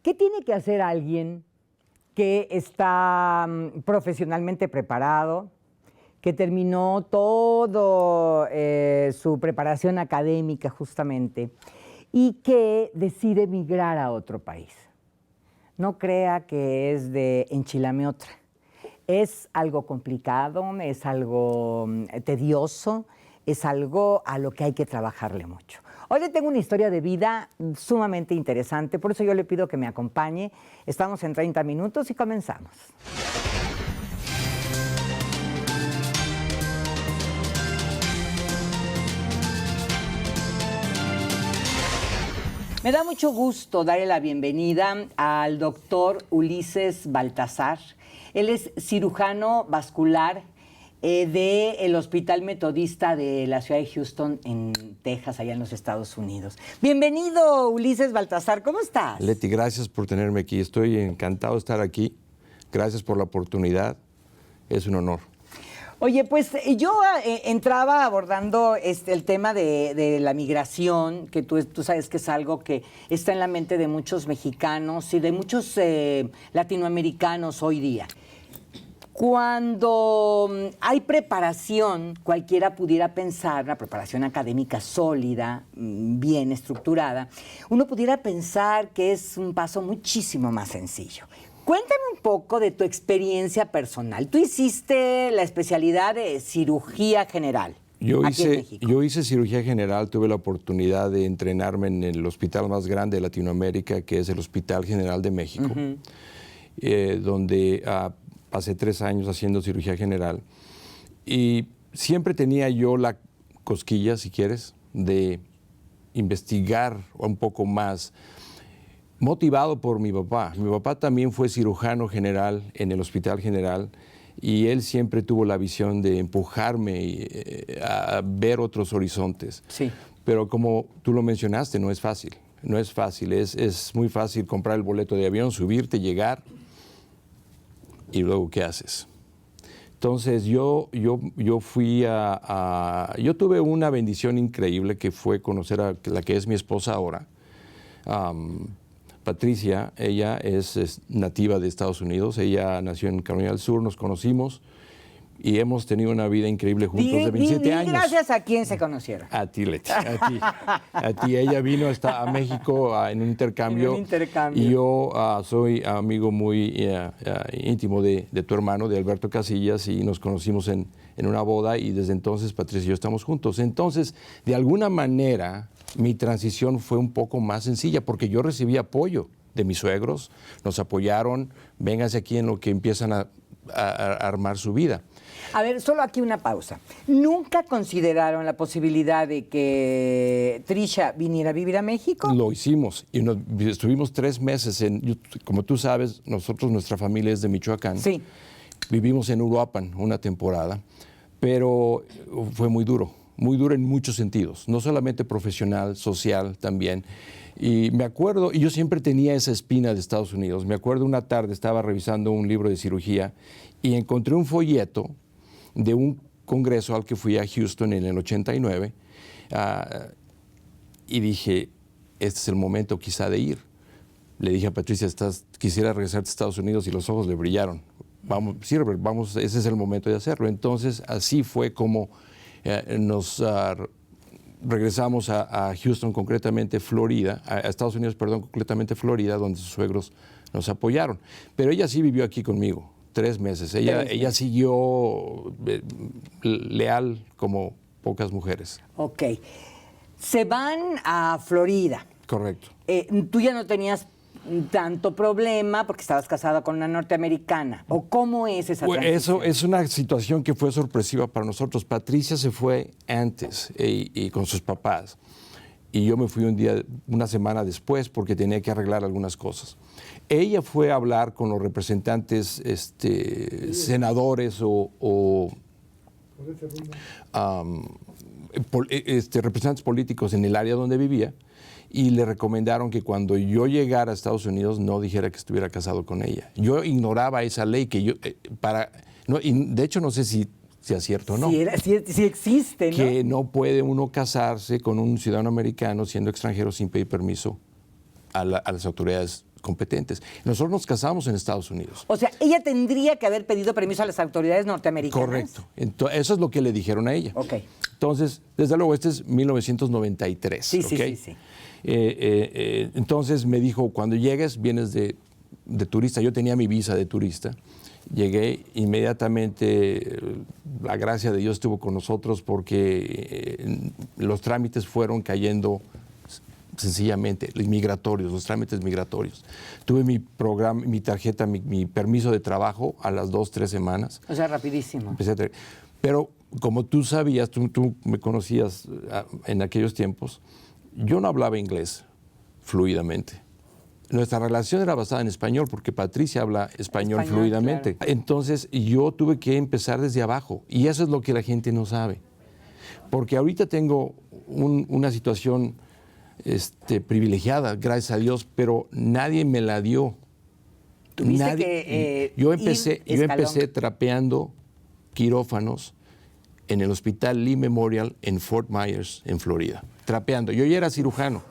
¿Qué tiene que hacer alguien que está profesionalmente preparado, que terminó todo su preparación académica justamente y que decide emigrar a otro país? No crea que es de enchilame otra. Es algo complicado, es algo tedioso, es algo a lo que hay que trabajarle mucho. Hoy le tengo una historia de vida sumamente interesante, por eso yo le pido que me acompañe. Estamos en 30 minutos y comenzamos. Me da mucho gusto darle la bienvenida al doctor Ulises Baltazar. Él es cirujano vascular del Hospital Metodista de la ciudad de Houston, en Texas, allá en los Estados Unidos. Bienvenido, Ulises Baltazar, ¿cómo estás? Leti, gracias por tenerme aquí. Estoy encantado de estar aquí. Gracias por la oportunidad. Es un honor. Oye, pues yo entraba abordando el tema de la migración, que tú sabes que es algo que está en la mente de muchos mexicanos y de muchos latinoamericanos hoy día. Cuando hay preparación, cualquiera pudiera pensar, una preparación académica sólida, bien estructurada, uno pudiera pensar que es un paso muchísimo más sencillo. Cuéntame un poco de tu experiencia personal. Tú hiciste la especialidad de cirugía general. Yo hice cirugía general, tuve la oportunidad de entrenarme en el hospital más grande de Latinoamérica, que es el Hospital General de México, donde pasé 3 años haciendo cirugía general. Y siempre tenía yo la cosquilla, si quieres, de investigar un poco más, motivado por mi papá. Mi papá también fue cirujano general en el Hospital General y él siempre tuvo la visión de empujarme a ver otros horizontes. Sí. Pero como tú lo mencionaste, no es fácil. No es fácil. Es muy fácil comprar el boleto de avión, subirte, llegar y luego ¿qué haces? Entonces yo tuve una bendición increíble que fue conocer a la que es mi esposa ahora. Patricia, ella es nativa de Estados Unidos, ella nació en Carolina del Sur, nos conocimos y hemos tenido una vida increíble juntos de 27 años. Gracias a quién se conocieron. A ti, Leti, a ti. A ti. Ella vino a México en un intercambio. En un intercambio. Y yo soy amigo muy íntimo de tu hermano, de Alberto Casillas, y nos conocimos en una boda y desde entonces Patricia y yo estamos juntos. Entonces, de alguna manera, mi transición fue un poco más sencilla porque yo recibí apoyo de mis suegros, nos apoyaron, vénganse aquí en lo que empiezan a armar su vida. A ver, solo aquí una pausa. ¿Nunca consideraron la posibilidad de que Trisha viniera a vivir a México? Lo hicimos y estuvimos 3 meses como tú sabes, nuestra familia es de Michoacán. Sí. Vivimos en Uruapan una temporada, pero fue muy duro en muchos sentidos, no solamente profesional, social también. Y me acuerdo, y yo siempre tenía esa espina de Estados Unidos. Me acuerdo una tarde estaba revisando un libro de cirugía y encontré un folleto de un congreso al que fui a Houston en el 89 y dije, este es el momento quizá de ir. Le dije a Patricia, quisiera regresar a Estados Unidos y los ojos le brillaron. Vamos, ese es el momento de hacerlo. Entonces así fue como nos regresamos a Houston, concretamente Florida, a Estados Unidos, perdón, concretamente Florida, donde sus suegros nos apoyaron. Pero ella sí vivió aquí conmigo 3 meses. Ella siguió leal como pocas mujeres. Ok. Se van a Florida. Correcto. Tú ya no tenías tanto problema porque estabas casada con una norteamericana. ¿O cómo es esa transición? Eso es una situación que fue sorpresiva para nosotros. Patricia se fue antes y con sus papás. Y yo me fui una semana después porque tenía que arreglar algunas cosas. Ella fue a hablar con los representantes, senadores representantes políticos en el área donde vivía y le recomendaron que cuando yo llegara a Estados Unidos no dijera que estuviera casado con ella. Yo ignoraba esa ley que yo, y de hecho no sé si es cierto o no. Si existe, ¿no? Que no puede uno casarse con un ciudadano americano siendo extranjero sin pedir permiso a las autoridades competentes. Nosotros nos casamos en Estados Unidos. O sea, ella tendría que haber pedido permiso a las autoridades norteamericanas. Correcto. Eso es lo que le dijeron a ella. Ok. Entonces, desde luego, este es 1993. Sí, ¿okay? sí. Entonces me dijo, cuando llegues, vienes de turista. Yo tenía mi visa de turista. Llegué inmediatamente, la gracia de Dios estuvo con nosotros porque los trámites fueron cayendo sencillamente, los trámites migratorios. Tuve mi programa, mi tarjeta, mi permiso de trabajo a las 2-3 semanas. O sea, rapidísimo. Pero como tú sabías, tú me conocías en aquellos tiempos, yo no hablaba inglés fluidamente. Nuestra relación era basada en español porque Patricia habla español fluidamente. Claro. Entonces yo tuve que empezar desde abajo y eso es lo que la gente no sabe. Porque ahorita tengo una situación privilegiada, gracias a Dios, pero nadie me la dio. Tuviste que yo empecé trapeando quirófanos en el Hospital Lee Memorial en Fort Myers, en Florida. Trapeando. Yo ya era cirujano.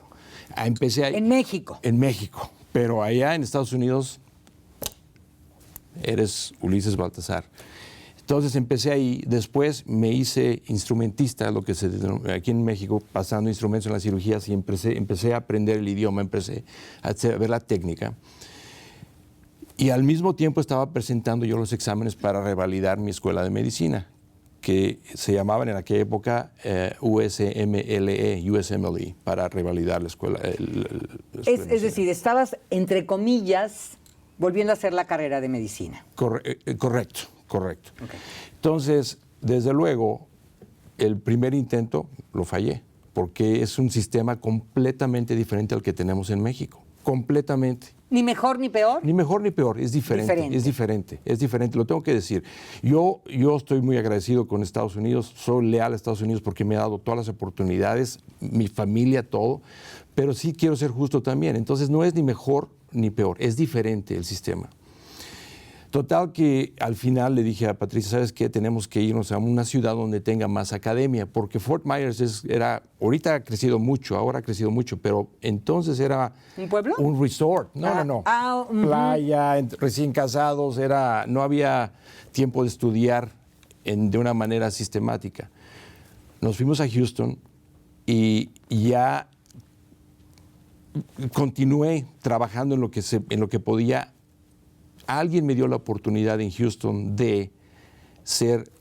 Empecé ahí. ¿En México? En México. Pero allá en Estados Unidos eres Ulises Baltasar. Entonces empecé ahí. Después me hice instrumentista, lo que se aquí en México, pasando instrumentos en las cirugías y empecé a aprender el idioma, empecé a ver la técnica. Y al mismo tiempo estaba presentando yo los exámenes para revalidar mi escuela de medicina, que se llamaban en aquella época USMLE, para revalidar la escuela. Es decir, estabas, entre comillas, volviendo a hacer la carrera de medicina. Correcto. Okay. Entonces, desde luego, el primer intento lo fallé, porque es un sistema completamente diferente al que tenemos en México. Completamente. ¿Ni mejor ni peor? Ni mejor ni peor, es diferente. Es diferente, lo tengo que decir. Yo estoy muy agradecido con Estados Unidos, soy leal a Estados Unidos porque me ha dado todas las oportunidades, mi familia, todo, pero sí quiero ser justo también. Entonces no es ni mejor ni peor, es diferente el sistema. Total que al final le dije a Patricia, ¿sabes qué? Tenemos que irnos a una ciudad donde tenga más academia, porque Fort Myers ahorita ha crecido mucho, ahora ha crecido mucho, pero entonces era... ¿Un pueblo? Un resort. No. Playa, recién casados, no había tiempo de estudiar de una manera sistemática. Nos fuimos a Houston y ya continué trabajando en lo que podía. Alguien me dio la oportunidad en Houston de ser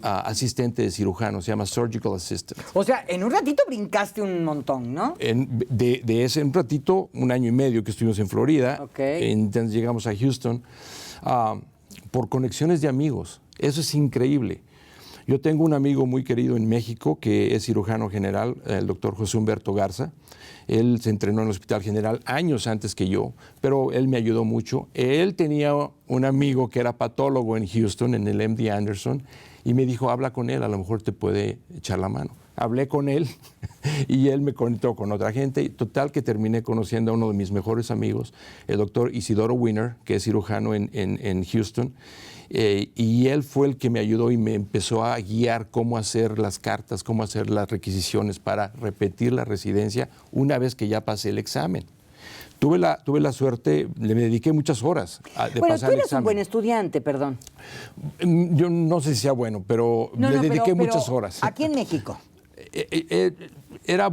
asistente de cirujano, se llama Surgical Assistant. O sea, en un ratito brincaste un montón, ¿no? De ese un ratito, 1 año y medio que estuvimos en Florida, entonces llegamos a Houston, por conexiones de amigos. Eso es increíble. Yo tengo un amigo muy querido en México que es cirujano general, el doctor José Humberto Garza. Él se entrenó en el Hospital General años antes que yo, pero él me ayudó mucho. Él tenía un amigo que era patólogo en Houston, en el MD Anderson, y me dijo, habla con él, a lo mejor te puede echar la mano. Hablé con él y él me conectó con otra gente. Total que terminé conociendo a uno de mis mejores amigos, el doctor Isidoro Wiener, que es cirujano en Houston. Y él fue el que me ayudó y me empezó a guiar cómo hacer las cartas, cómo hacer las requisiciones para repetir la residencia una vez que ya pasé el examen. Tuve la suerte, le dediqué muchas horas de pasar el examen. Bueno, tú eres un buen estudiante, perdón. Yo no sé si sea bueno, pero le dediqué muchas horas. ¿Aquí en México? ¿Eras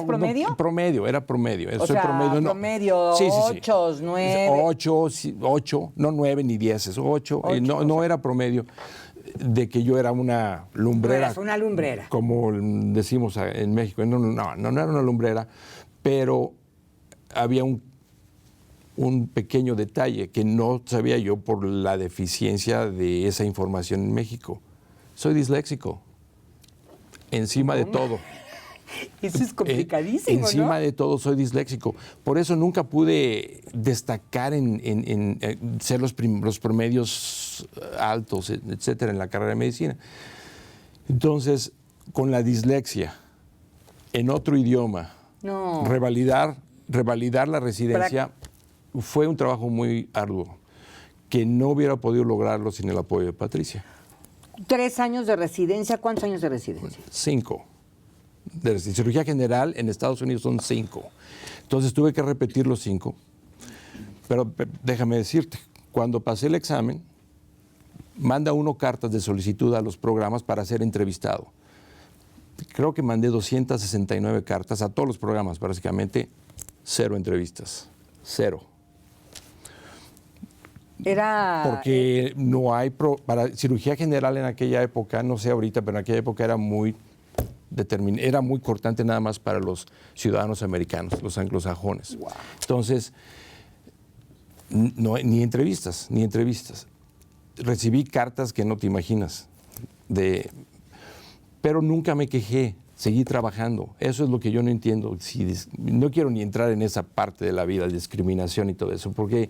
promedio? Era promedio. O sea, promedio, 8, 9. 8, no 9 ni 10, es 8. No era promedio de que yo era una lumbrera. No eras una lumbrera. Como decimos en México. No era una lumbrera, pero había un pequeño detalle que no sabía yo por la deficiencia de esa información en México. Soy disléxico. Encima de todo. Eso es complicadísimo, encima de todo soy disléxico. Por eso nunca pude destacar en ser los promedios altos, etcétera, en la carrera de medicina. Entonces, con la dislexia, en otro idioma, revalidar la residencia fue un trabajo muy arduo, que no hubiera podido lograrlo sin el apoyo de Patricia. 3 años de residencia, ¿cuántos años de residencia? 5. De cirugía general en Estados Unidos son 5. Entonces tuve que repetir los 5. Pero déjame decirte, cuando pasé el examen, manda uno cartas de solicitud a los programas para ser entrevistado. Creo que mandé 269 cartas a todos los programas, básicamente 0 entrevistas, 0. Porque no hay, para cirugía general en aquella época, no sé ahorita, pero en aquella época era muy cortante nada más para los ciudadanos americanos, los anglosajones. Wow. Entonces, no, ni entrevistas. Recibí cartas que no te imaginas, pero nunca me quejé, seguí trabajando. Eso es lo que yo no entiendo. No quiero ni entrar en esa parte de la vida, discriminación y todo eso, porque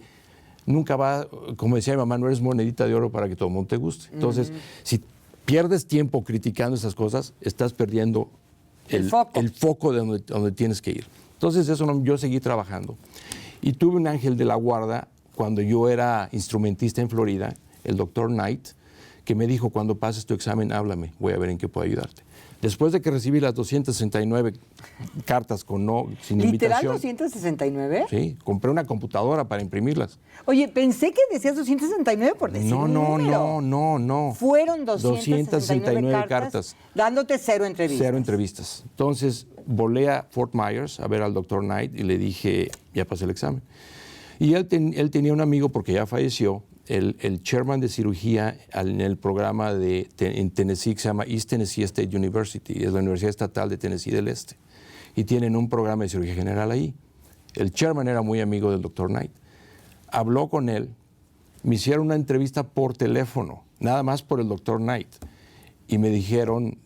nunca va, como decía mi mamá, no eres monedita de oro para que todo el mundo te guste. Entonces, si pierdes tiempo criticando esas cosas, estás perdiendo el foco de donde tienes que ir. Entonces, yo seguí trabajando. Y tuve un ángel de la guarda cuando yo era instrumentista en Florida, el doctor Knight, que me dijo, cuando pases tu examen, háblame, voy a ver en qué puedo ayudarte. Después de que recibí las 269 cartas sin ¿Literal invitación. ¿269? Sí, compré una computadora para imprimirlas. Oye, pensé que decías 269 por decir un número. No. Fueron 269 cartas dándote 0 entrevistas. 0 entrevistas. Entonces, volé a Fort Myers a ver al doctor Knight y le dije, ya pasé el examen. Y él tenía un amigo, porque ya falleció, el chairman de cirugía en el programa en Tennessee que se llama East Tennessee State University, es la Universidad Estatal de Tennessee del Este, y tienen un programa de cirugía general ahí. El chairman era muy amigo del doctor Knight. Habló con él, me hicieron una entrevista por teléfono, nada más por el doctor Knight, y me dijeron,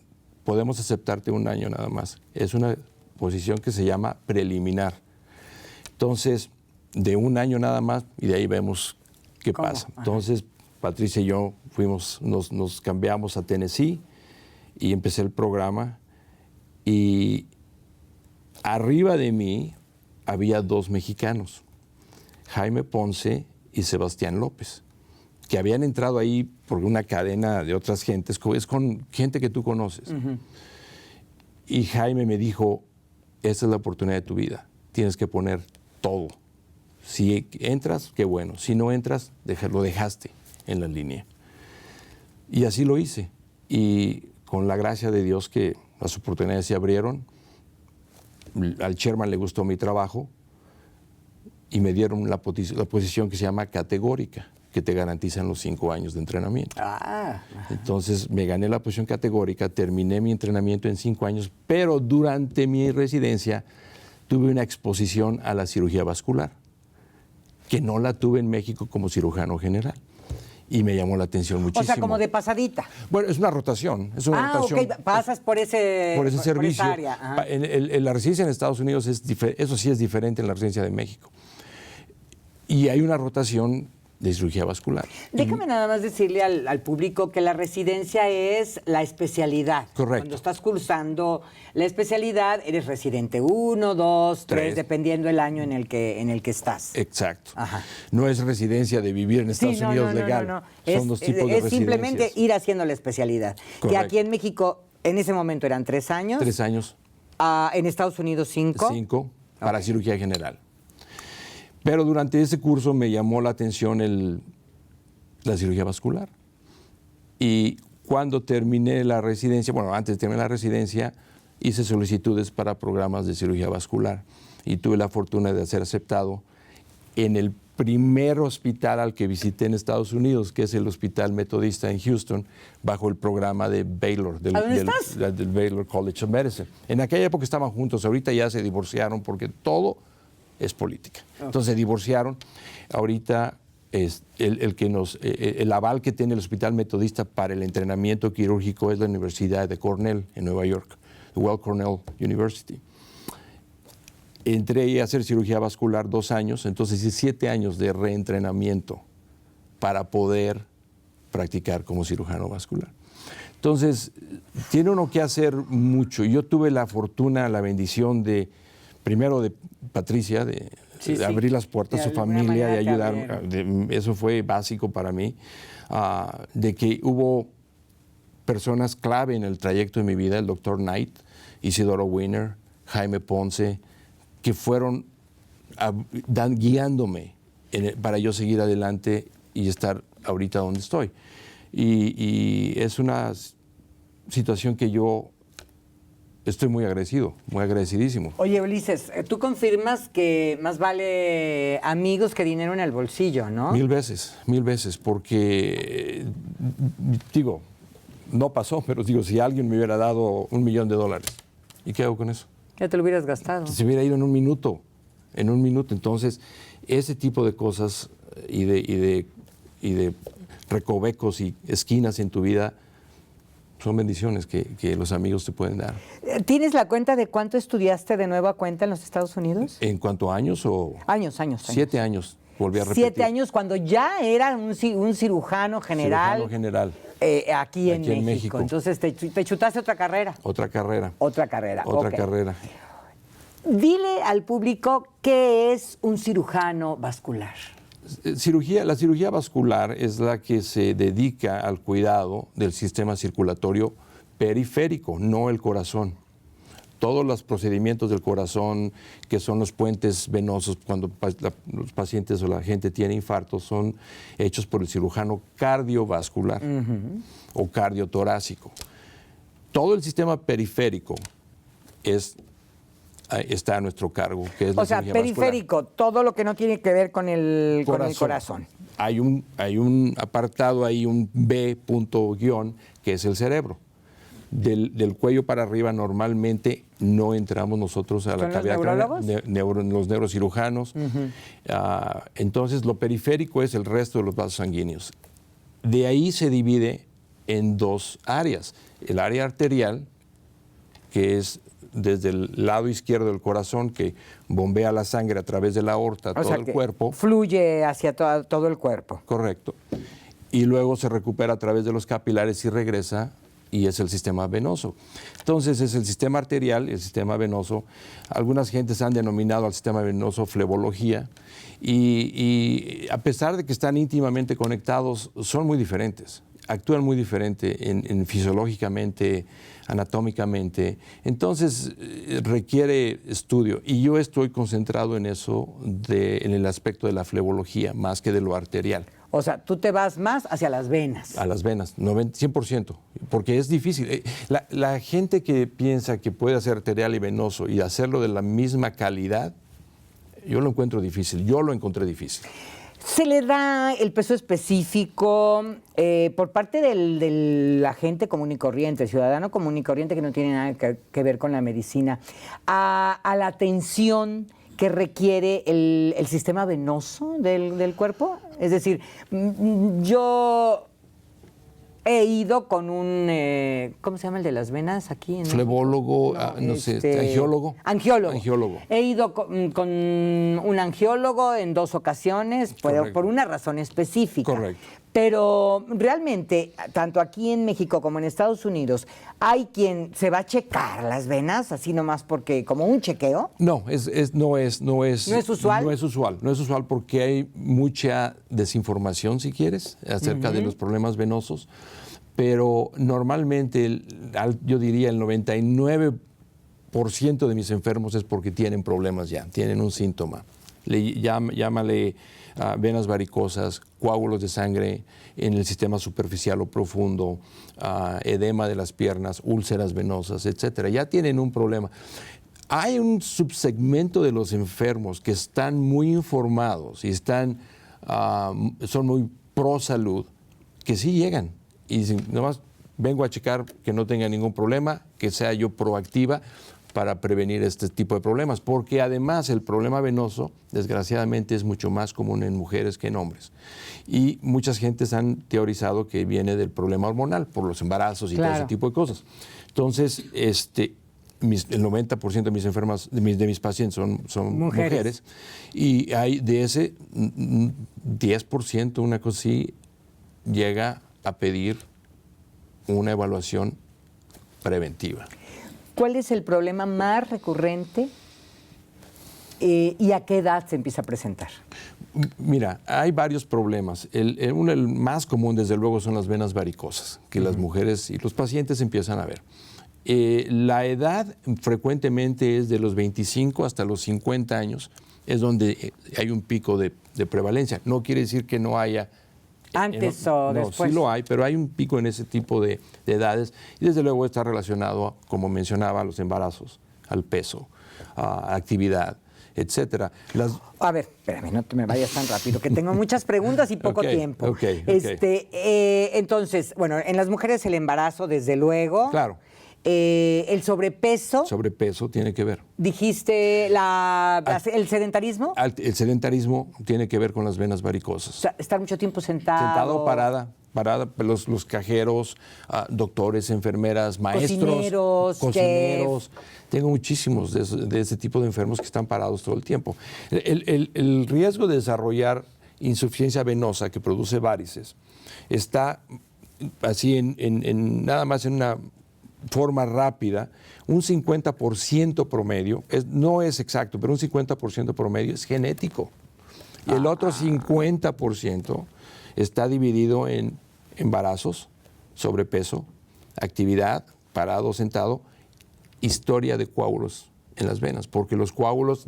podemos aceptarte 1 año nada más. Es una posición que se llama preliminar. Entonces, de 1 año nada más, y de ahí vemos qué pasa. Entonces, Patricia y yo nos cambiamos a Tennessee y empecé el programa. Y arriba de mí había 2 mexicanos, Jaime Ponce y Sebastián López, que habían entrado ahí por una cadena de otras gentes, es con gente que tú conoces. Y Jaime me dijo, esta es la oportunidad de tu vida, tienes que poner todo. Si entras, qué bueno. Si no entras, lo dejaste en la línea. Y así lo hice. Y con la gracia de Dios que las oportunidades se abrieron, al chairman le gustó mi trabajo y me dieron la posición que se llama categórica, que te garantizan los 5 años de entrenamiento. Entonces me gané la posición categórica, terminé mi entrenamiento en 5 años, pero durante mi residencia tuve una exposición a la cirugía vascular, que no la tuve en México como cirujano general. Y me llamó la atención muchísimo. O sea, como de pasadita. Bueno, es una rotación. Ok, pasas por ese servicio. Por esa área. En la residencia en Estados Unidos, eso sí es diferente en la residencia de México. Y hay una rotación de cirugía vascular. Déjame nada más decirle al público que la residencia es la especialidad. Correcto. Cuando estás cursando la especialidad, eres residente 1, 2, 3, dependiendo el año en el que estás. Exacto. No es residencia de vivir en Estados Unidos legal. No. Son 2 tipos de residencias. Es simplemente ir haciendo la especialidad. Correcto. Que aquí en México, en ese momento eran 3 años. 3 años. En Estados Unidos 5. 5 para cirugía general. Pero durante ese curso me llamó la atención la cirugía vascular. Y cuando terminé la residencia, antes de terminar la residencia, hice solicitudes para programas de cirugía vascular. Y tuve la fortuna de ser aceptado en el primer hospital al que visité en Estados Unidos, que es el Hospital Metodista en Houston, bajo el programa de Baylor, del Baylor College of Medicine. En aquella época estaban juntos, ahorita ya se divorciaron porque todo es política. Entonces se divorciaron. Ahorita el aval que tiene el Hospital Metodista para el entrenamiento quirúrgico es la Universidad de Cornell en Nueva York, Weill Cornell University. Entré a hacer cirugía vascular 2 años, entonces hice 7 años de reentrenamiento para poder practicar como cirujano vascular. Entonces, tiene uno que hacer mucho. Yo tuve la fortuna, la bendición primero de Patricia, de abrir las puertas a su familia, de ayudar. Eso fue básico para mí, de que hubo personas clave en el trayecto de mi vida, el doctor Knight, Isidoro Wiener, Jaime Ponce, que fueron guiándome para yo seguir adelante y estar ahorita donde estoy. Y es una situación que yo estoy muy agradecido, muy agradecidísimo. Oye, Ulises, tú confirmas que más vale amigos que dinero en el bolsillo, ¿no? 1000 veces, porque, digo, no pasó, pero digo, si alguien me hubiera dado $1 millón, ¿y qué hago con eso? Ya te lo hubieras gastado. Se hubiera ido en un minuto. Entonces, ese tipo de cosas y de recovecos y esquinas en tu vida son bendiciones que los amigos te pueden dar. ¿Tienes la cuenta de cuánto estudiaste de nueva cuenta en los Estados Unidos? ¿En cuanto a años o...? Años. 7 años, volví a repetir. 7 años cuando ya era un cirujano general. Cirujano general. Aquí en México. Entonces te chutaste otra carrera. Otra carrera. Otra carrera. Otra carrera. Dile al público qué es un cirujano vascular. La cirugía vascular es la que se dedica al cuidado del sistema circulatorio periférico, no el corazón. Todos los procedimientos del corazón, que son los puentes venosos cuando los pacientes o la gente tiene infartos, son hechos por el cirujano cardiovascular o cardiotorácico. Todo el sistema periférico está a nuestro cargo, que es la cirugía periférico, vascular. Todo lo que no tiene que ver con el corazón. Hay un apartado ahí, un B guión, que es el cerebro. Del cuello para arriba normalmente no entramos nosotros a la cavidad craneal, los neurocirujanos. Entonces, lo periférico es el resto de los vasos sanguíneos. De ahí se divide en 2 áreas. El área arterial, que es desde el lado izquierdo del corazón, que bombea la sangre a través de la aorta a todo el cuerpo. Fluye hacia todo el cuerpo. Correcto. Y luego se recupera a través de los capilares y regresa, y es el sistema venoso. Entonces, es el sistema arterial, el sistema venoso. Algunas gentes han denominado al sistema venoso flebología, y a pesar de que están íntimamente conectados, son muy diferentes. Actúan muy diferente en fisiológicamente, anatómicamente. Entonces, requiere estudio. Y yo estoy concentrado en eso, en el aspecto de la flebología, más que de lo arterial. O sea, tú te vas más hacia las venas. A las venas, 100%, porque es difícil. La gente que piensa que puede hacer arterial y venoso y hacerlo de la misma calidad, yo lo encuentro difícil. Yo lo encontré difícil. ¿Se le da el peso específico por parte de la gente común y corriente, el ciudadano común y corriente que no tiene nada que ver con la medicina, a la atención que requiere el sistema venoso del cuerpo? Es decir, yo he ido con un, ¿cómo se llama el de las venas aquí? Flebólogo, angiólogo. Angiólogo. He ido con un angiólogo en 2 ocasiones, por una razón específica. Correcto. Pero realmente, tanto aquí en México como en Estados Unidos, ¿hay quien se va a checar las venas así nomás porque, como un chequeo? No, no es usual. No es usual porque hay mucha desinformación, si quieres, acerca de los problemas venosos, pero normalmente, yo diría el 99% de mis enfermos es porque tienen problemas ya, tienen un síntoma. Llámale venas varicosas, coágulos de sangre en el sistema superficial o profundo, edema de las piernas, úlceras venosas, etcétera. Ya tienen un problema. Hay un subsegmento de los enfermos que están muy informados y son muy pro salud, que sí llegan y dicen, nomás vengo a checar que no tenga ningún problema, que sea yo proactiva para prevenir este tipo de problemas, porque además el problema venoso, desgraciadamente, es mucho más común en mujeres que en hombres. Y muchas gentes han teorizado que viene del problema hormonal, por los embarazos y todo ese tipo de cosas. Entonces, el 90% de mis enfermas, de mis pacientes son mujeres, y hay de ese 10%, una cosa así, llega a pedir una evaluación preventiva. ¿Cuál es el problema más recurrente y a qué edad se empieza a presentar? Mira, hay varios problemas. El más común, desde luego, son las venas varicosas, que las mujeres y los pacientes empiezan a ver. La edad frecuentemente es de los 25 hasta los 50 años, es donde hay un pico de prevalencia. No quiere decir que no haya... Antes o no, después. sí lo hay, pero hay un pico en ese tipo de edades y desde luego está relacionado, como mencionaba, a los embarazos, al peso, a actividad, etcétera. A ver, espérame, no te me vayas tan rápido, que tengo muchas preguntas y poco tiempo. Ok. Entonces, bueno, en las mujeres el embarazo, desde luego. Claro. El sobrepeso. Sobrepeso tiene que ver. Dijiste el sedentarismo. El sedentarismo tiene que ver con las venas varicosas. O sea, estar mucho tiempo sentado. Sentado, parada, los cajeros, doctores, enfermeras, maestros, cocineros. Tengo muchísimos de ese tipo de enfermos que están parados todo el tiempo. El riesgo de desarrollar insuficiencia venosa que produce varices está así nada más en una forma rápida, un 50% promedio, no es exacto, pero un 50% promedio es genético. Y el otro 50% está dividido en embarazos, sobrepeso, actividad, parado, sentado, historia de coágulos en las venas, porque los coágulos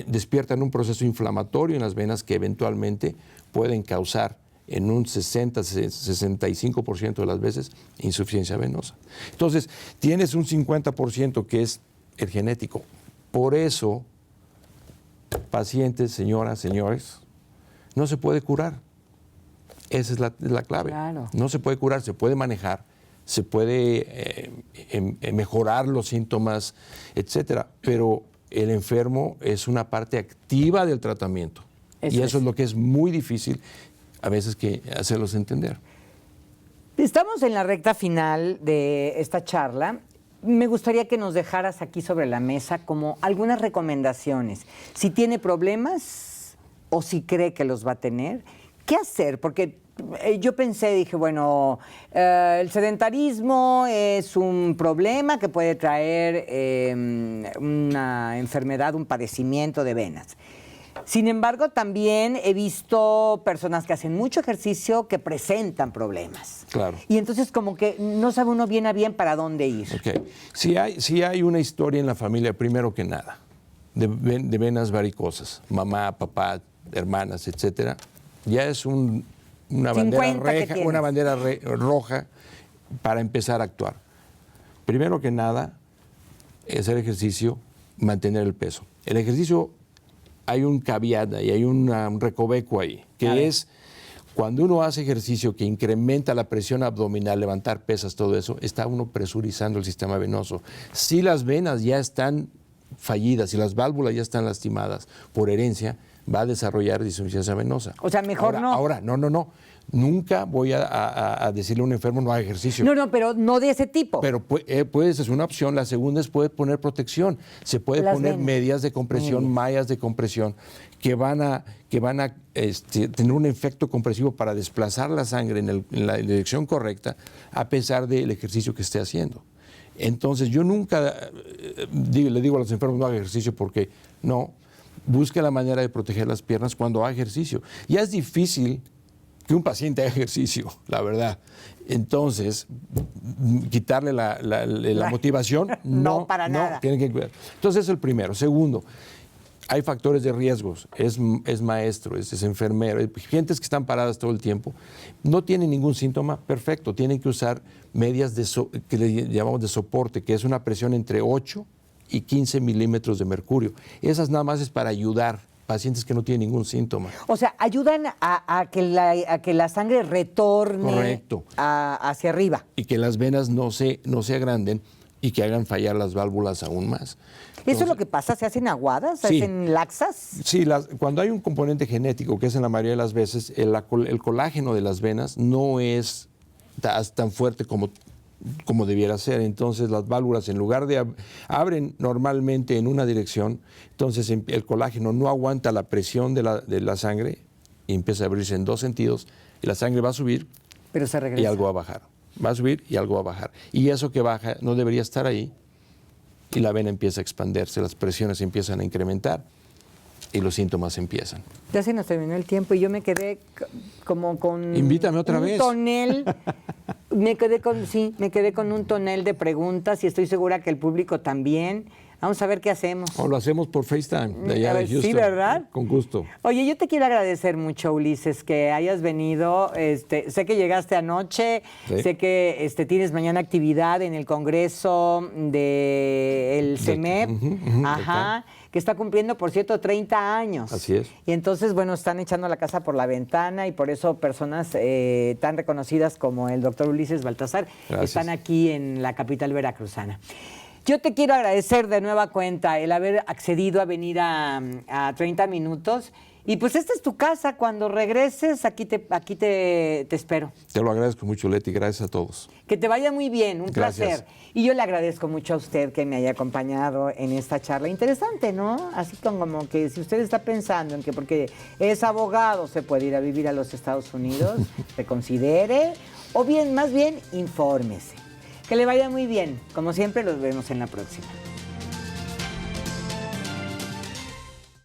despiertan un proceso inflamatorio en las venas que eventualmente pueden causar en un 60-65% de las veces insuficiencia venosa. Entonces, tienes un 50% que es el genético. Por eso, pacientes, señoras, señores, no se puede curar. Esa es la clave. Claro. No se puede curar, se puede manejar, se puede mejorar los síntomas, etcétera, pero el enfermo es una parte activa del tratamiento. Eso es lo que es muy difícil a veces que hacerlos entender. Estamos en la recta final de esta charla. Me gustaría que nos dejaras aquí sobre la mesa como algunas recomendaciones. Si tiene problemas o si cree que los va a tener, ¿qué hacer? Porque yo dije, bueno, el sedentarismo es un problema que puede traer una enfermedad, un padecimiento de venas. Sin embargo, también he visto personas que hacen mucho ejercicio que presentan problemas. Claro. Y entonces como que no sabe uno bien a bien para dónde ir. Okay. Si hay una historia en la familia, primero que nada, de venas varicosas, mamá, papá, hermanas, etcétera, ya es una bandera roja para empezar a actuar. Primero que nada, hacer ejercicio, mantener el peso. El ejercicio, hay un caveat y hay un recoveco ahí, que es cuando uno hace ejercicio que incrementa la presión abdominal, levantar pesas, todo eso, está uno presurizando el sistema venoso. Si las venas ya están fallidas, si las válvulas ya están lastimadas por herencia, va a desarrollar insuficiencia venosa. O sea, mejor no. Ahora, no. Nunca voy a decirle a un enfermo no haga ejercicio. No, pero no de ese tipo. Pero puedes, es una opción. La segunda es poner protección. Se puede poner medias de compresión, mallas de compresión, que van a tener un efecto compresivo para desplazar la sangre en la dirección correcta, a pesar del ejercicio que esté haciendo. Entonces, yo nunca le digo a los enfermos no haga ejercicio porque no. Busque la manera de proteger las piernas cuando haga ejercicio. Ya es difícil que un paciente haga ejercicio, la verdad. Entonces, quitarle la motivación, no para nada. Tienen que cuidar. Entonces, es el primero. Segundo, hay factores de riesgos. Es maestro, es enfermero, hay gentes que están paradas todo el tiempo. No tienen ningún síntoma, perfecto. Tienen que usar medias que le llamamos de soporte, que es una presión entre 8 y 15 milímetros de mercurio. Esas nada más es para ayudar pacientes que no tienen ningún síntoma. O sea, ayudan a que la sangre retorne hacia arriba. Y que las venas no se agranden y que hagan fallar las válvulas aún más. Entonces, ¿eso es lo que pasa? ¿Se hacen aguadas? ¿Se hacen laxas? Sí, cuando hay un componente genético, que es en la mayoría de las veces, el colágeno de las venas no es tan fuerte como debiera ser. Entonces las válvulas, en lugar de abren normalmente en una dirección, entonces el colágeno no aguanta la presión de la sangre y empieza a abrirse en dos sentidos y la sangre va a subir, pero se regresa. Y algo va a bajar. Va a subir y algo va a bajar. Y eso que baja no debería estar ahí y la vena empieza a expandirse, las presiones empiezan a incrementar y los síntomas empiezan. Ya se nos terminó el tiempo y yo me quedé como con Invítame otra vez. Un tonel Me quedé con un tonel de preguntas y estoy segura que el público también. Vamos a ver qué hacemos. O lo hacemos por FaceTime, de allá de Houston. Sí, ¿verdad? Con gusto. Oye, yo te quiero agradecer mucho, Ulises, que hayas venido. Sé que llegaste anoche, Sí. sé que tienes mañana actividad en el Congreso del CEMEP, ajá, que está cumpliendo, por cierto, 30 años. Así es. Y entonces, bueno, están echando la casa por la ventana y por eso personas tan reconocidas como el doctor Ulises Baltasar están aquí en la capital veracruzana. Yo te quiero agradecer de nueva cuenta el haber accedido a venir a 30 minutos. Y pues esta es tu casa. Cuando regreses, aquí te espero. Te lo agradezco mucho, Leti. Gracias a todos. Que te vaya muy bien. Un Gracias. placer. Y yo le agradezco mucho a usted que me haya acompañado en esta charla. Interesante, ¿no? Así como que si usted está pensando en que porque es abogado se puede ir a vivir a los Estados Unidos, reconsidere. O bien, más bien, infórmese. Que le vaya muy bien. Como siempre, los vemos en la próxima.